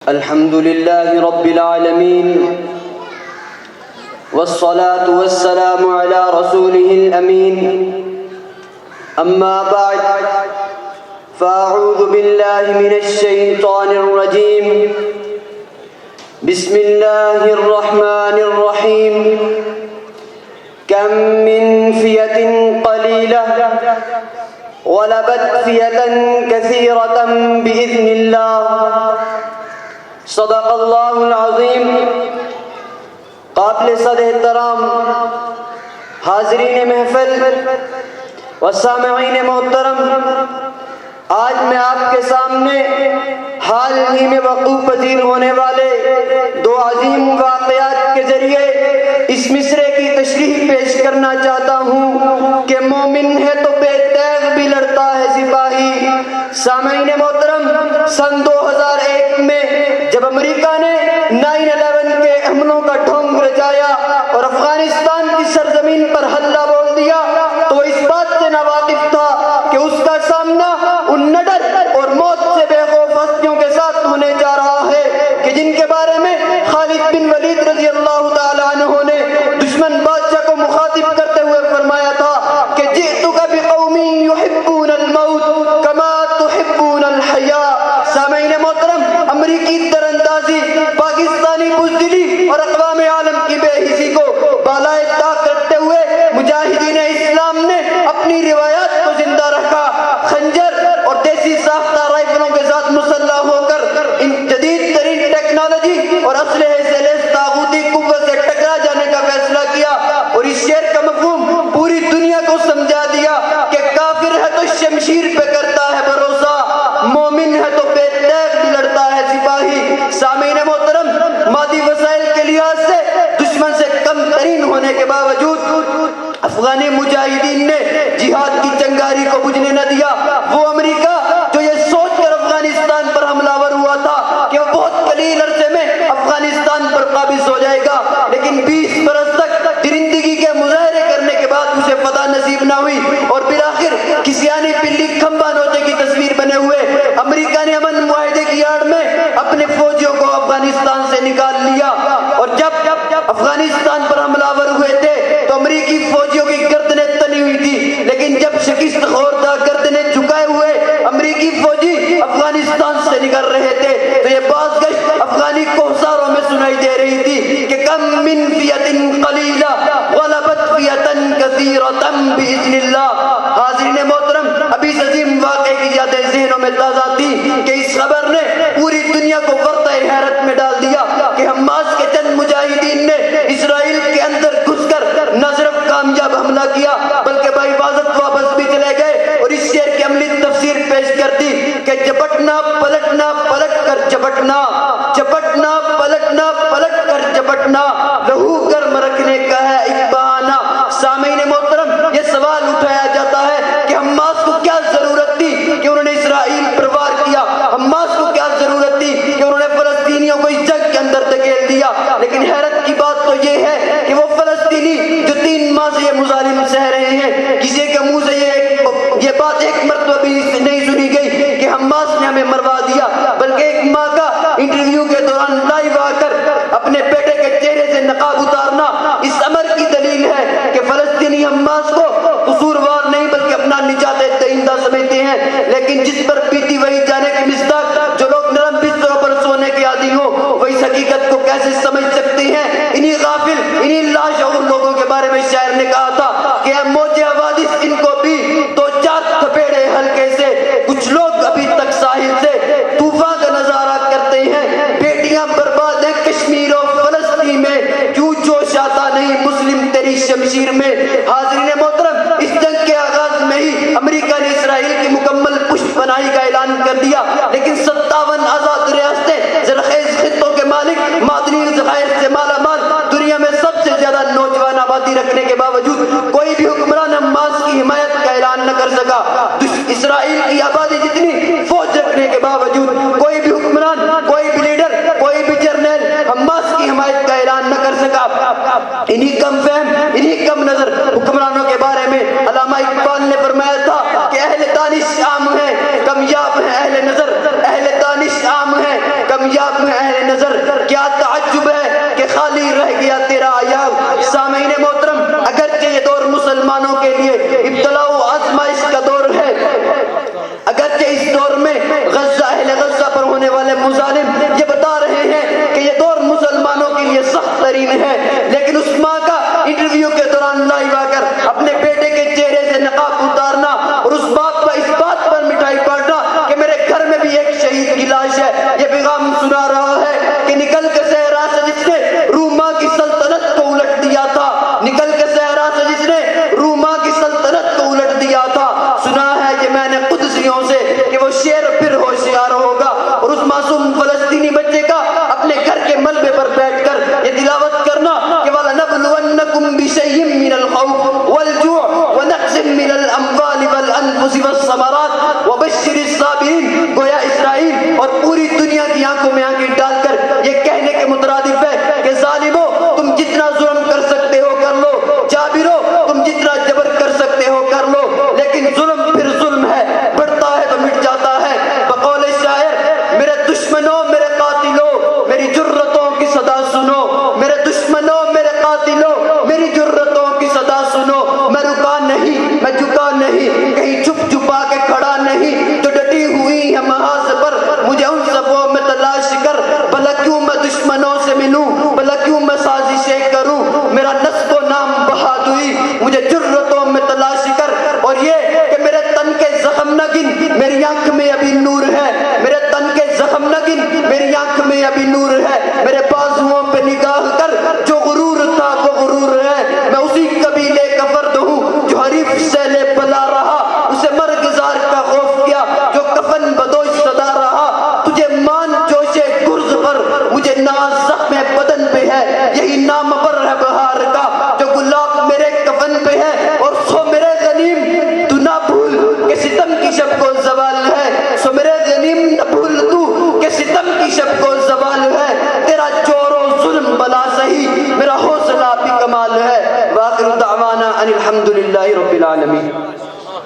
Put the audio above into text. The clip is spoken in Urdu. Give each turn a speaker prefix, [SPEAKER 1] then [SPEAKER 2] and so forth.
[SPEAKER 1] الحمد لله رب العالمين والصلاة والسلام على رسوله الأمين أما بعد فأعوذ بالله من الشيطان الرجيم بسم الله الرحمن الرحيم كم من فئة قليلة غلبت فئة كثيرة بإذن الله صدق اللہ العظیم۔ قابل صد احترام حاضرین محفل و سامعین محترم، آج میں آپ کے سامنے حال ہی میں وقوع پذیر ہونے والے دو عظیم واقعات کے ذریعے اس مصرعے کی تشریح پیش کرنا چاہتا ہوں کہ مومن ہے تو بے تیغ بھی لڑتا ہے سپاہی۔ سامعین محترم، سن 2001 میں جب امریکہ نے 9/11 کے حملوں کا ڈھونگ رچایا اور افغانستان کی سرزمین پر حملہ بول دیا تو وہ اس بات سے ناواقف تھا کہ اس کا سامنا ان نڈر اور موت سے بے خوف ہستیوں کے ساتھ ہونے جا رہا ہے کہ جن کے بارے میں خالد بن ولید رضی اللہ تعالی عنہ نے دشمن بادشاہ کو مخاطب کرتے ہوئے فرمایا تھا کہ جئتک بقومی یحبون الموت کما تحبون الحیاء۔ سامعین محترم، امریکی تراندازی، پاکستانی بزدلی اور اقوام عالم کی بے حسی کو بالائے طاق رکھتے ہوئے مجاہدین اسلام نے اپنی روایات کو زندہ رکھا۔ خنجر اور دیسی ساختہ رائفلوں کے ساتھ مسلح ہو کر ان جدید ترین ٹیکنالوجی اور اسلحے سے لیس طاغوتی قوت سے ٹکرا جانے کا فیصلہ کیا اور اس شعر کا مفہوم پوری دنیا کو سمجھا دیا کہ کافر ہے تو شمشیر پہ کرتا ہے بھروسہ، مومن ہے تو بے تیغ بھی لڑتا ہے سپاہی۔ سامعین محترم، مادی وسائل کے لحاظ سے دشمن سے کم ترین ہونے کے باوجود افغان مجاہدین نے جہاد کی چنگاری کو بجھنے نہ دیا۔ وہ امریکہ جو یہ سوچ کر افغانستان پر حملہ ور ہوا تھا کہ وہ بہت قلیل عرصے میں افغانستان پر قابض ہو جائے گا، لیکن 20 برس تک درندگی کے مظاہرے کرنے کے بعد اسے فتح نصیب نہ ہوئی اور بالآخر کسی آنی پلی کھمبا نوچے کی تصویر بنے ہوئے امریکہ نے امن معاہدے کی آڑ میں اپنے فوجیوں کو افغانستان سے نکال لیا۔ اور جب افغانستان پر حملہ ور ہوئے تھے تو امریکی فوجیوں کی گردنیں تنی ہوئی تھی، لیکن جب شکست خوردہ گردنیں جھکائے ہوئے امریکی فوجی افغانستان سے نکل رہے تھے تو یہ بازگشت افغانی کوہساروں میں سنائی دے رہی تھی کہ کم من فئۃ قلیلہ غلبت فئۃ کثیرۃ باذن اللہ۔ حاضرین محترم، ابھی اس عظیم واقعے کی یادیں ذہنوں میں تازہ تھی کہ اس خبر نے پوری دنیا کو ورطہ حیرت میں ڈال دیا کہ حماس کے چند مجاہدین نے اسرائیل کے اندر گھس کر نہ صرف کامیاب حملہ کیا بلکہ بحفاظت واپس بھی چلے گئے اور اس شعر کی عملی تفسیر پیش کر دی کہ جھپٹنا پلٹنا پلٹ کر جھپٹنا، جھپٹنا پلٹنا پلٹ کر جھپٹنا، لہو گرم رکھنے کا ہے ایک بہانہ۔ سامعین محترم، یہ سوال اٹھایا جاتا ہے کہ حماس کو کیا ضرورت تھی کہ انہوں نے اسرائیل پر وار کیا، حماس کو کیا ضرورت تھی کہ انہوں نے فلسطینیوں کو اس جنگ کے اندر دھکیل دیا۔ لیکن حیرت کی بات تو یہ ہے کہ وہ فلسطینی جو 3 ماہ سے یہ مظالم سہ رہے ہیں، کسی کے منہ سے یہ بات ایک مرتبہ بھی نہیں سنی گئی کہ حماس نے ہمیں مروا دیا، بلکہ ایک ماں کا انٹرویو کے دوران لائیو آ کر اپنے بیٹے کے چہرے سے نقاب اتارنا اس امر کی دلیل ہے کہ فلسطینی حماس کو قصوروار نہیں بلکہ اپنا نجات دہندہ سمجھتے ہیں۔ لیکن جس پر پیٹی وہی جانے کی مصداق، جو لوگ نرم بستروں پر سونے کے عادی ہوں وہ اس حقیقت کو کیسے سمجھ سکتے ہیں؟ انہی غافل، انہی لاشعور لوگوں کے بارے میں شاعر نے کہا تھا کہ اے موج حوادث ان کو بھی 2-4 تھپیڑے ہلکے سے، کچھ لوگ ابھی تک ساحل سے طوفان کا نظارہ کرتے ہیں، بیٹیاں برباد ہیں کشمیر و فلسطین میں، کیوں جوش آتا نہیں مسلم تیری شمشیر میں۔ حاضرین محترم، اس جنگ کے آغاز میں ہی امریکہ نے اسرائیل کی مکمل پشت پناہی کا اعلان کر دیا، لیکن 57 آزاد ریاستیں زرخیز خطوں کے مالک، معدنی ذخائر سے مالا مال، دنیا میں سب سے زیادہ نوجوان آبادی رکھنے کے باوجود کوئی بھی حکمران حماس کی حمایت کا اعلان نہ کر سکا۔ اسرائیل کی آبادی جتنی فوج رکھنے کے باوجود کوئی بھی حکمران، کوئی بھی لیڈر، کوئی بھی جرنیل حماس کی حمایت کا اعلان نہ کر سکا۔ انہی کم فہم، انہی کم نظر حکمرانوں کے بارے میں علامہ اقبال نے فرمایا تھا کہ اہل دانش عام ہیں، کمیاب ہیں اہل نظر، اہل دانش عام ہیں، کمیاب ہیں اہل نظر کیا تعجب ہے کہ خالی رہ گیا تیرا ایام۔ سامعین محترم، اگرچہ یہ دور مسلمانوں کے لیے ابتلا و آزمائش کا دور ہے، اگرچہ اس دور میں غزہ اہل غزہ پر ہونے والے مظالم یہ بتا رہے ہیں کہ یہ دور مسلمانوں کے لیے سخت ترین ہے، لیکن اس ماں کا انٹرویو کے دوران لائیو آ کر اپنے بیٹے کے چہرے سے نقاب اتارنا اور اس باپ کو اس بات پر مٹھائی بانٹنا کہ میرے گھر میں بھی ایک شہید کی لاش ہے، یہ پیغام سنا رہا ہے کہ نکل کے صحرا سے جس نے روما کی سلطنت کو الٹ دیا تھا، نکل کے صحرا سے جس نے روما کی سلطنت کو الٹ دیا تھا، سنا ہے یہ میں نے قدسیوں سے کہ وہ شیر پھر ہوشیار ہوگا، اور اس معصوم فلسطینی بچے کا اپنے گھر کے ملبے پر بیٹھ کر یہ تلاوت کرنا کہ وَلَنَبْلُوَنَّكُمْ بِشَيْءٍ مِّنَ الْخَوْفِ وَالْجُوعِ وَنَقْصٍ مِّنَ الْأَمْوَالِ وَالْأَنفُسِ وَالثَّمَرَاتِ وَبَشِّرِ الصَّابِرِينَ۔ گویا اسرائیل اور پوری دنیا کی آنکھوں میں آنکھیں ڈال کر یہ کہنے کے مترادف ہے کہ ظالمو تم جتنا ظلم کر سکتے ہو کر لو، جابرو تم جتنا جبر کر سکتے ہو کر لو، لیکن ظلم پھر ظلم ہے، بڑھتا ہے تو مٹ جاتا ہے۔ بقول شاعر، میرے دشمنوں میرے قاتلوں میری جرتوں کی صدا سنو، میرے دشمنوں میرے قاتلوں میری جرتوں کی صدا سنو، میں رکا نہیں میں جھکا نہیں، کہیں چھپ چھپا کے کھڑا نہیں، جو ڈٹی ہوئی ہے محاذ پر مجھے ان صفوں میں تلاش کر، بھلا کیوں میں دشمنوں سے ملوں، بھلا کیوں میں سازشیں کروں، میرا نسب و نام بہادری مجھے جرتوں میں تلاش کر، اور یہ کہ میرے تن کے زخم نہ گن میری آنکھ میں ابھی نور ہے، میرے تن کے زخم نہ گن میری آنکھ میں ابھی نور ہے، میرے بازوؤں پہ نگاہ کر جو غرور تھا وہ غرور ہے، میں اسی قبیلے کا فرد ہوں جو حریف سے لے بلا رہا، اسے مرگزار کا خوف کیا جو کفن بدوش صدا رہا، تجھے مان جوشے گرز پر مجھے ناز زخم بدن پہ ہے، یہی نام پر ہے بہار کا جو گلاب میرے کفن پہ ہے، اور سو میرے غنیم تو نہ بھول کہ ستم کی شب کو زوال ہے، سو میرے غنیم نہ بھول تو کہ ستم کی شب کو زوال ہے، تیرا جور و ظلم بلا سہی میرا حوصلہ بھی کمال ہے۔ وآخر دعوانا ان الحمد للہ رب العالمین۔